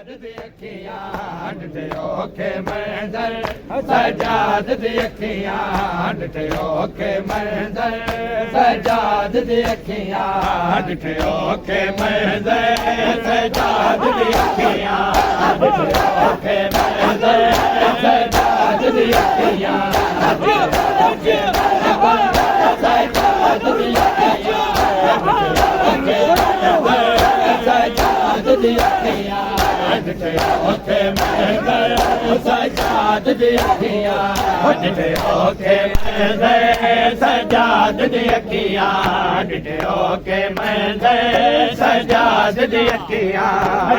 सजाद दी अखियां डिठे ओखे मंज़र सजाद दी अखियां डिठे ओखे मंज़र सजाद दी अखियां डिठे ओखे मंज़र सजाद दी अखियां डिठे ओखे मंज़र सजाद दी अखियां सजाद दी अखियां सजाद दी अखियां डिठे ओखे मंज़र सजाद दी अखियां डिठे ओखे मंज़र सजाद दी अखियां डिठे ओखे मंज़र सजाद दी अखियां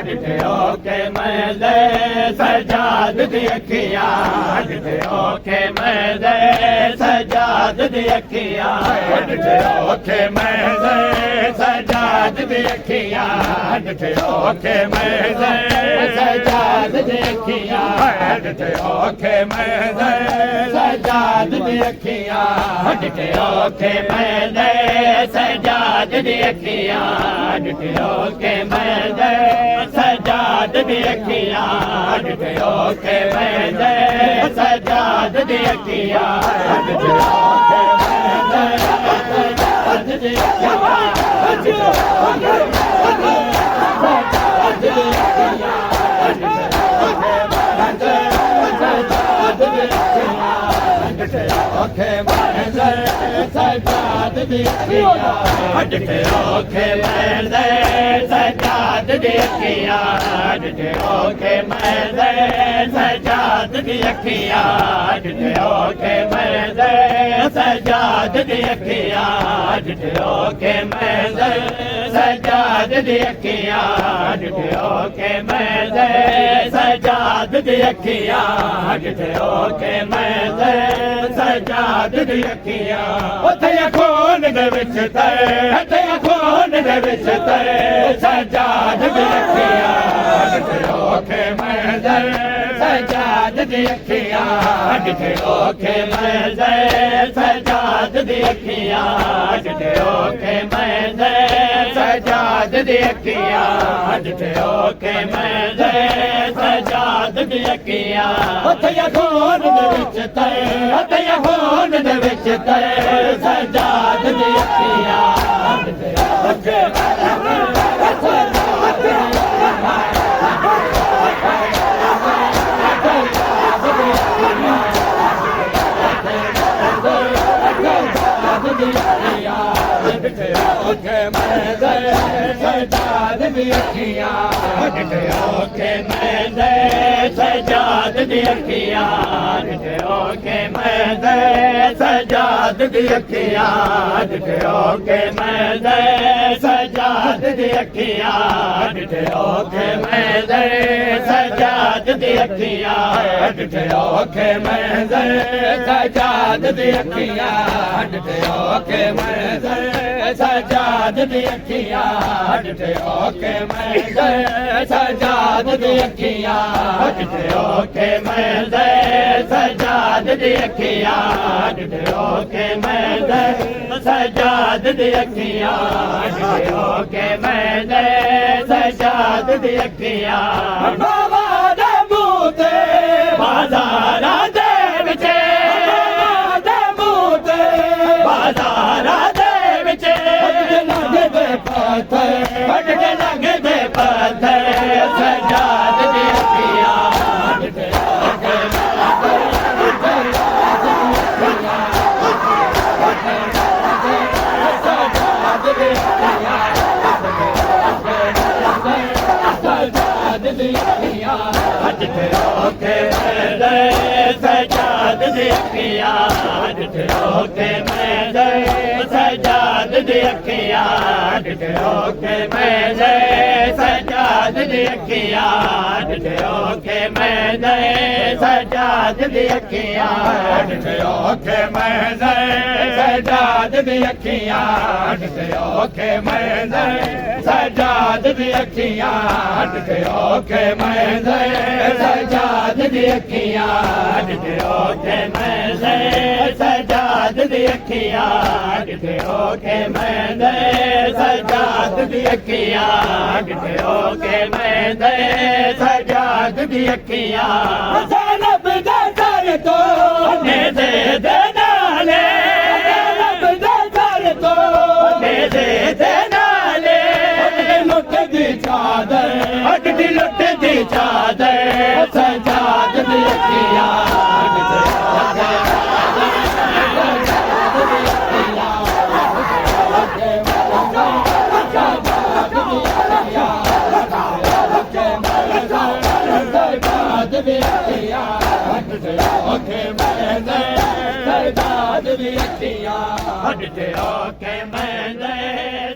डिठे ओखे मंज़र सजाद दी अखियां डिठे ओखे मंज़र सजाद दी अखियां डिठे ओखे मंज़र सजाद दी अखियां डिठे ओखे मंज़र सजाद दी अखियां डिठे ओखे मंज़र सजाद दी अखियां डिठे ओखे मंज़र सजाद दी अखियां डिठे ओखे मंज़र सजाद दी अखियां डिठे ओखे मंज़र सजाद दी अखियां डिठे ओखे मंज़र सजाद दी अखियां डिठे ओखे सजाद दी अखियां डिठे ओखे मंज़र सजाद दी अखियां डिठे ओखे मंज़र सजाद दी अखियां डिठे ओखे मंज़र सजाद दी अखियां डिठे ओखे मंज़र सजाद दी अखियां डिठे ओखे मंज़र सजाद दी अखियां डिठे ओखे मंज़र सजाद दी अखियां डिठे ओखे मंज़र सजाद दी अखियां डिठे ओखे मंज़र सजाद दी अखियां उथे खून दे विच ते खून दे विच ते सजाद दी अखियां डिठे ओखे मंज़र सजाद दी अखियां डिठे ओखे मंज़र सजाद दी अखियां डिठे ओखे मंज़र सजाद दी अखियां डिठे ओखे मंज़र सजाद दी अखियां उथे खून दे विच ते खून दे विच ते सजाद दी अखियां डिठे ओखे डिठे ओखे मंज़र सजाद दी अखियां डिठे ओखे मंज़र सजाद दी अखियां डिठे ओखे मंज़र सजाद दी अखियां डिठे ओखे मंज़र सजाद दी अखियां डिठे ओखे मंज़र सजाद दी अखियां डिठे ओखे मंज़र सजाद दी अखियां डिठे ओखे मंज़र सजाद दी अखियां डिठे ओखे मंज़र सजाद दी अखियां डिठे ओखे मंज़र सजाद दी अखियां डिठे ओखे मंज़र सजाद दी अखियां डिठे ओखे मंज़र सजाद दी अखियां बाबा दे मुँह ते बाज़ारां दे विच दे मुँह ते बाज़ारां भटके लगदे पत्थर सजाद दी अखियां डिठे ओखे सजाद दी अखियां सजाद दी अखियां डिठे ओखे सजाद दी अखियां डिठे ओखे सजाद दी अखियां डिठे ओखे मंज़र सजाद दी अखियां डिठे ओखे मंज़र सजाद दी अखियां डिठे ओखे मंज़र सजाद दी अखियां डिठे ओखे मंज़र सजाद दी अखियां डिठे ओखे मंज़र सजाद दी अखियां डिठे ओखे मंज़र सजाद दी अखियां डिठे ओखे मंज़र सजाद दी अखियां डिठे ओखे मंज़र ਦੀ ਅੱਖੀਆਂ ਜ਼ੈਨਬ ਦੇ ਦਰ ਤੋਂ ਨੇਜ਼ੇ ਦੇ ਨਾਲੇ ਜ਼ੈਨਬ ਦੇ ਦਰ ਤੋਂ ਨੇਜ਼ੇ ਦੇ ਨਾਲੇ ਲੁੱਟ ਦੀ ਚਾਦਰ ਅੱਡ ਦੀ ਲੁੱਟ ਦੀ ਚਾਦਰ ਸਜਾਦ ਦੀ ਅੱਖੀਆਂ ਹੱਡ ਤੇ ਔਖੇ ਮੈਂਦੇ